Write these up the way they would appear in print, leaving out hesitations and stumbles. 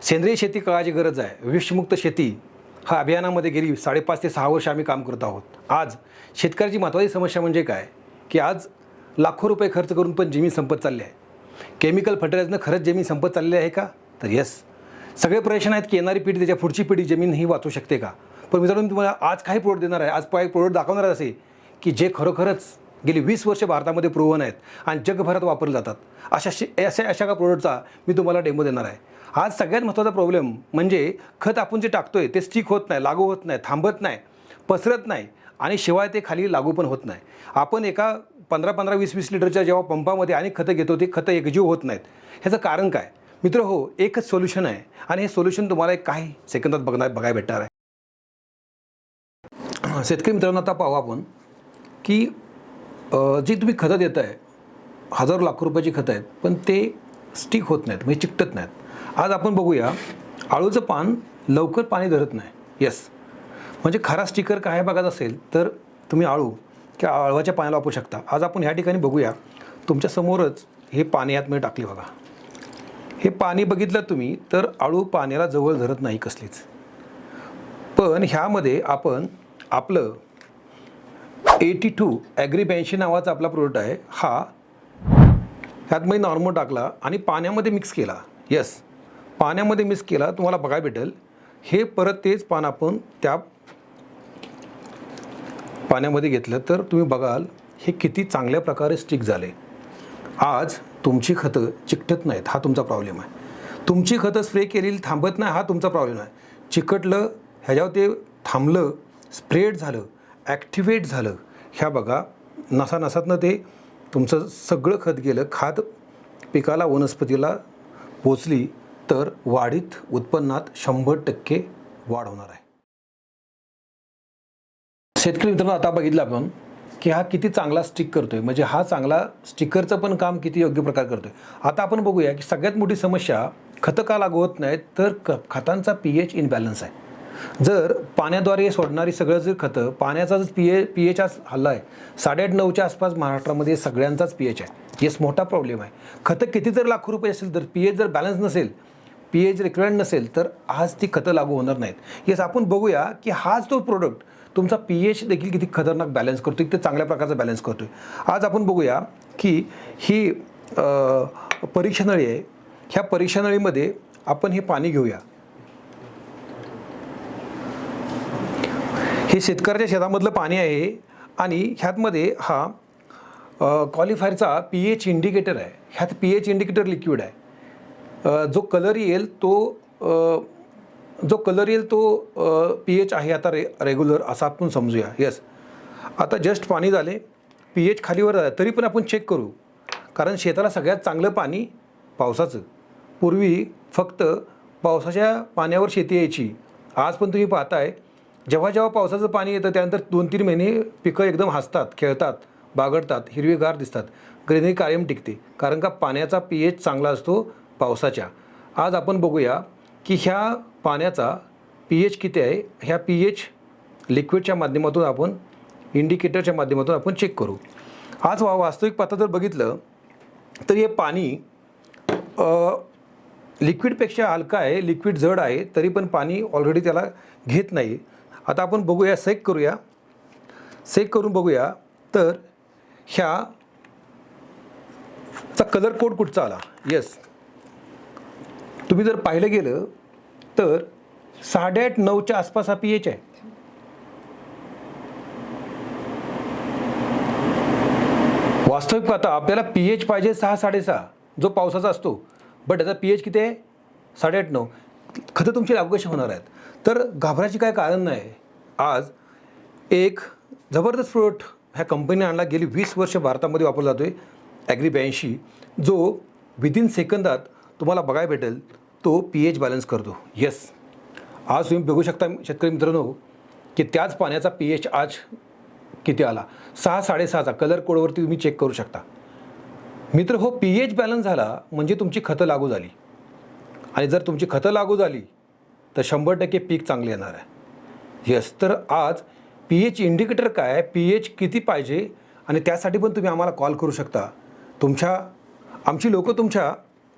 सेंद्रिय शेती काळाची गरज आहे. विषमुक्त शेती हा अभियानामध्ये गेली 5.5 ते 6 वर्ष आम्ही काम करत आहोत. आज शेतकऱ्याची महत्त्वाची समस्या म्हणजे काय की आज लाखो रुपये खर्च करून पण जमीन संपत चालली आहे. केमिकल फर्टिलायझरनं खरंच जमीन संपत चाललेली आहे का? तर येस, सगळे प्रयत्न आहेत की येणारी पिढी त्याच्या पुढची पिढी जमीन ही वाचू शकते का. पण मित्रांनो, तुम्हाला आज काही प्रोडक्ट देणार आहे, आज प्रोडक्ट दाखवणार आहे असे की जे खरोखरच गेली 20 वर्ष भारतामध्ये प्रूव्हन आहेत आणि जगभरात वापरले जातात. अशा का प्रोडक्टचा मी तुम्हाला डेमो देणार आहे. आज सगळ्यात महत्त्वाचा प्रॉब्लेम म्हणजे खत आपण जे टाकतोय ते स्टिक होत नाही, लागू होत नाही, थांबत नाही, पसरत नाही आणि शिवाय ते खाली लागू पण होत नाही. आपण एका 15-15, 20-20 लिटरच्या जेव्हा पंपामध्ये अनेक खतं घेतो ते खतं एकजीव होत नाहीत. ह्याचं कारण काय मित्र? हो, एकच सोल्युशन आहे आणि हे सोल्युशन तुम्हाला एक काही सेकंदात बघायला भेटणार आहे. शेतकरी मित्रांनो, आता पाहू आपण की जी तुम्ही खतं देताय, हजारो लाखो रुपयाची खतं आहेत, पण ते स्टिक होत नाहीत, म्हणजे चिकटत नाहीत. आज आपण बघूया, आळूचं पान लवकर पाणी धरत नाही. येस, म्हणजे खरा स्टिकर काय बघायचं असेल तर तुम्ही आळू किंवा आळवाच्या पाण्याला वापरू शकता. आज आपण ह्या ठिकाणी बघूया, तुमच्यासमोरच हे पाणी आतमध्ये टाकले बघा. हे पाणी बघितलं तुम्ही तर आळू पाण्याला जवळ धरत नाही कसलीच. पण ह्यामध्ये आपण आपलं 82 ॲग्री 82 नावाचा आपला प्रोडक्ट आहे. हा ह्यातमध्ये नॉर्मल टाकला आणि पाण्यामध्ये मिक्स केला. येस, पाण्यामध्ये मिक्स केला, तुम्हाला बघायला भेटेल हे परत तेच पान आपण त्या पाण्यामध्ये घेतलं तर तुम्ही बघाल हे किती चांगल्या प्रकारे स्टिक झाले. आज तुमची खतं चिकटत नाहीत, हा तुमचा प्रॉब्लेम आहे. तुमची खतं स्प्रे केलेली थांबत नाही, हा तुमचा प्रॉब्लेम आहे. चिकटलं, ह्याच्यावर ते थांबलं, स्प्रेड झालं, ॲक्टिवेट झालं. ह्या बघा, नसानसातनं ते तुमचं सगळं खत गेलं. खाद पिकाला, वनस्पतीला पोचली तर वाढीत उत्पन्नात 100% वाढ होणार आहे. शेतकरी मित्रांनो, आता बघितलं आपण की हा किती चांगला स्टिक करतोय, म्हणजे हा चांगला स्टिकरचं पण काम किती योग्य प्रकारे करतोय. आता आपण बघूया की सगळ्यात मोठी समस्या खतं का लागू होत नाहीत तर खतांचा pH इनबॅलन्स आहे. जर पाण्याद्वारे सोडणारी सगळं जर खतं, पाण्याचा जर pH आज हल्ला आहे 8.5-9च्या आसपास महाराष्ट्रामध्ये सगळ्यांचाच pH आहे. येस, मोठा प्रॉब्लेम आहे. खतं किती जर लाखो रुपये असेल तर pH जर बॅलन्स नसेल, pH रिक्वायर्ड नसेल तर आज ती खतं लागू होणार नाहीत. येस, आपण बघूया की हाच तो प्रोडक्ट तुमचा pH देखील किती खतरनाक बॅलन्स करतो, किती चांगल्या प्रकारचा बॅलन्स करतो. आज आपण बघूया की ही परीक्षा नळी आहे. ह्या परीक्षा नळीमध्ये आपण हे पाणी घेऊया. हे शेतकऱ्याच्या शेतामधलं पाणी आहे आणि ह्यातमध्ये हा क्वालिफायरचा pH इंडिकेटर आहे. ह्यात pH इंडिकेटर लिक्विड आहे. जो कलर येईल तो pH आहे आता रेग्युलर असा आपण समजूया. येस, आता जस्ट पाणी झाले, pH खालीवर झालं तरी पण आपण चेक करू, कारण शेताला सगळ्यात चांगलं पाणी पावसाचं. पूर्वी फक्त पावसाच्या पाण्यावर शेती यायची. आज पण तुम्ही पाहताय जेव्हा पावसाचं पाणी येतं त्यानंतर 2-3 महिने पिकं एकदम हसतात, खेळतात, बागडतात, हिरवीगार दिसतात, ग्रीनरी कायम टिकते, कारण का पाण्याचा pH चांगला असतो पावसाच्या. आज आपण बघूया की ह्या पाण्याचा pH किती आहे. ह्या pH लिक्विडच्या माध्यमातून आपण इंडिकेटरच्या माध्यमातून आपण चेक करू. आज वास्तविक पाहता जर बघितलं तर हे पाणी लिक्विडपेक्षा हलका आहे, लिक्विड जड आहे, तरी पण पाणी ऑलरेडी त्याला घेत नाही. आता आपण बघूया, सेक करून बघूया तर ह्याचा कलर कोड कुठचा आला. येस, तुम्ही जर पाहिलं गेलं तर 8.5-9च्या आसपास हा pH आहे. वास्तविक पाहता आपल्याला pH पाहिजे 6-6.5 जो पावसाचा असतो, बट याचा pH किती आहे? 8.5-9. खतं तुमची लागू कशी होणार आहेत? तर घाबरायची काय कारण नाही. आज एक जबरदस्त प्रोडक्ट ह्या कंपनीने आणला, गेली 20 वर्ष भारतामध्ये वापरला जातो आहे, ॲग्री 82, जो विदिन सेकंदात तुम्हाला बघायला भेटेल तो pH बॅलन्स करतो. येस, आज तुम्ही बघू शकता शेतकरी मित्रांनो की त्याच पाण्याचा pH आज किती आला, 6-6.5चा कलर कोडवरती तुम्ही चेक करू शकता. मित्र हो, pH बॅलन्स झाला म्हणजे तुमची खतं लागू झाली आणि जर तुमची खतं लागू झाली तर 100% पीक चांगले येणार आहे. येस, तर आज pH इंडिकेटर काय आहे, pH किती पाहिजे आणि त्यासाठी पण तुम्ही आम्हाला कॉल करू शकता. आमची लोकं तुमच्या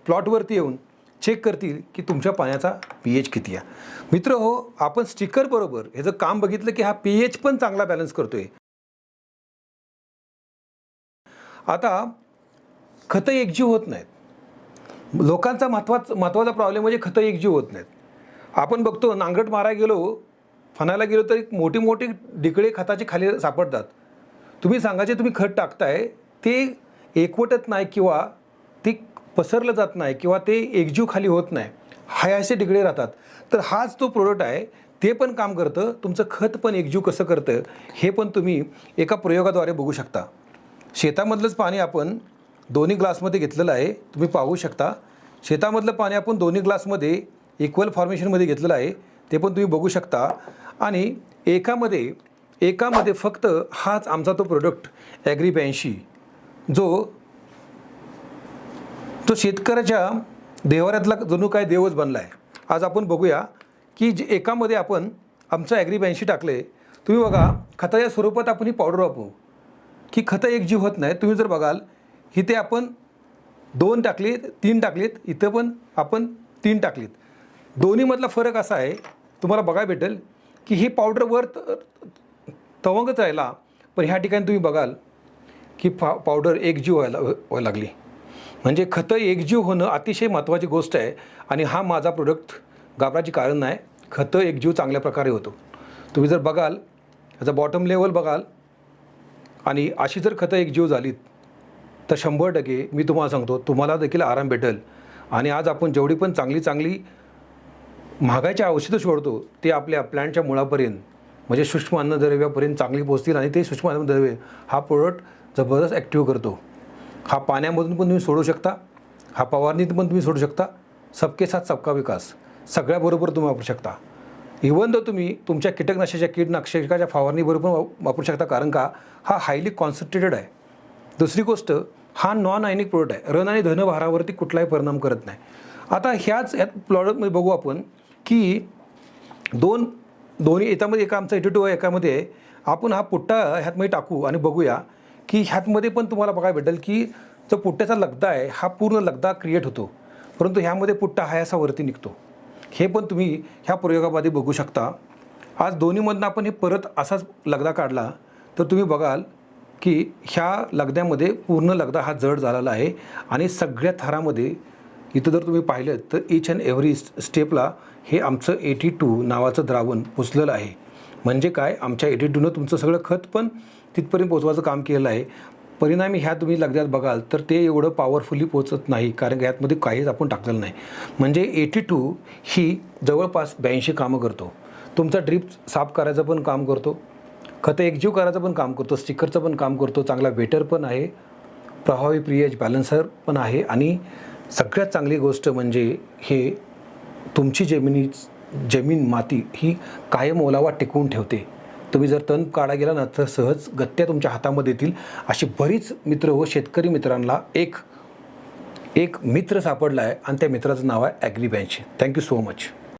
प्लॉटवरती येऊन चेक करतील की तुमच्या पाण्याचा pH किती आहे. मित्र हो, आपण स्टिकर बरोबर ह्याचं काम बघितलं की हा pH पण चांगला बॅलन्स करतोय. आता खतं एकजीव होत नाहीत. लोकांचा महत्त्वाचा प्रॉब्लेम म्हणजे खतं एकजीव होत नाहीत. आपण बघतो नांगरट मारायला गेलो, फनायला गेलो तर मोठी मोठी डिकळे खताचे खाली सापडतात. तुम्ही सांगायचे तुम्ही खत टाकताय ते एकवटत नाही किंवा ते पसरलं जात नाही किंवा ते एकजीव खाली होत नाही, हाय असे डिगळे राहतात. तर हाच तो प्रोडक्ट आहे, ते पण काम करतं. तुमचं खत पण एकजीव कसं करतं हे पण तुम्ही एका प्रयोगाद्वारे बघू शकता. शेतामधलंच पाणी आपण दोन्ही ग्लासमध्ये घेतलेलं आहे, तुम्ही पाहू शकता. शेतामधलं पाणी आपण दोन्ही ग्लासमध्ये इक्वल फॉर्मेशनमध्ये घेतलेलं आहे, ते पण तुम्ही बघू शकता. आणि एकामध्ये फक्त हाच आमचा तो प्रोडक्ट ॲग्री 82 जो शेतकऱ्याच्या देवाऱ्यातला जणू काय देवच बनला आहे. आज आपण बघूया की एकामध्ये आपण आमचं ॲग्री 82 टाकले. तुम्ही बघा खताच्या स्वरूपात आपण ही पावडर वापरू की खतं एकजीव होत नाही. तुम्ही जर बघाल इथे आपण 2 टाकले, 3 टाकलेत, इथं पण आपण 3 टाकलेत. दोन्हीमधला फरक असा आहे तुम्हाला बघायला भेटेल की ही पावडर वर तवंगच राहिला, पण ह्या ठिकाणी तुम्ही बघाल की पावडर एकजीव व्हायला लागली. म्हणजे खतं एकजीव होणं अतिशय महत्त्वाची गोष्ट आहे. आणि हा माझा प्रोडक्ट घाबरायची कारण नाही. खतं एकजीव चांगल्या प्रकारे होतो. तुम्ही जर बघाल याचा बॉटम लेवल बघाल आणि अशी जर खतं एकजीव झालीत तर 100% मी तुम्हाला सांगतो तुम्हाला देखील आराम भेटेल. आणि आज आपण जेवढी पण चांगली महागाईची औषधं सोडतो ते आपल्या प्लॅन्टच्या मुळापर्यंत म्हणजे सूक्ष्म अन्नद्रव्यापर्यंत चांगली पोहोचतील. आणि ते सूक्ष्म अन्नद्रव्य हा प्रोडक्ट जबरदस्त ॲक्टिव्ह करतो. हा पाण्यामधून पण तुम्ही सोडू शकता, हा फवारणीतून पण तुम्ही सोडू शकता. सबके साथ सबका विकास सगळ्याबरोबर तुम्ही वापरू शकता. इवन दो तुम्ही तुमच्या कीटनाशकाच्या फवारणीबरोबर वापरू शकता, कारण का हा हायली कॉन्सन्ट्रेटेड आहे. दुसरी गोष्ट हा नॉन आयनिक प्रोडक्ट आहे, रण आणि धन भारावरती कुठलाही परिणाम करत नाही. आता ह्याच प्रॉडक्टमध्ये बघू आपण की दोन्ही याच्यामध्ये एका आमचा 82 आहे, एकामध्ये आहे. आपण हा पुट्टा ह्यातमध्ये टाकू आणि बघूया की ह्यातमध्ये पण तुम्हाला बघायला भेटेल की जो पुट्ट्याचा लगदा आहे हा पूर्ण लगदा क्रिएट होतो, परंतु ह्यामध्ये पुट्टा हा असा वरती निघतो. हे पण तुम्ही ह्या प्रयोगामध्ये बघू शकता. आज दोन्हीमधनं आपण हे परत असाच लगदा काढला तर तुम्ही बघाल की ह्या लगद्यामध्ये पूर्ण लगदा हा जड झालेला आहे. आणि सगळ्या थरामध्ये इथं जर तुम्ही पाहिलं तर ईच अँड एव्हरी स्टेपला हे आमचं 82 नावाचं द्रावण पोचलेलं आहे. म्हणजे काय, आमच्या 82नं तुमचं सगळं खत पण तिथपर्यंत पोचवायचं काम केलं आहे. परिणामी ह्या तुम्ही लगद्यात बघाल तर ते एवढं पॉवरफुली पोचत नाही, कारण ह्यातमध्ये काहीच आपण टाकलेलं नाही. म्हणजे 82 ही जवळपास 82 कामं करतो. तुमचा ड्रीप साफ करायचं पण काम करतो, खतं एकजीव करायचं पण काम करतो, स्टिकरचं पण काम करतो, चांगला वेटर पण आहे, प्रभावी pH बॅलन्सर पण आहे. आणि सगळ्यात चांगली गोष्ट म्हणजे हे तुमची जमीन माती ही कायम ओलावा टिकवून ठेवते. तुम्ही जर तण काढा गेला ना तर सहज गत्त्या तुमच्या हातामध्ये येतील. अशी बरीच मित्र व शेतकरी मित्रांना एक मित्र सापडला आहे आणि त्या मित्राचं नाव आहे ॲग्री 82. Thank you so much.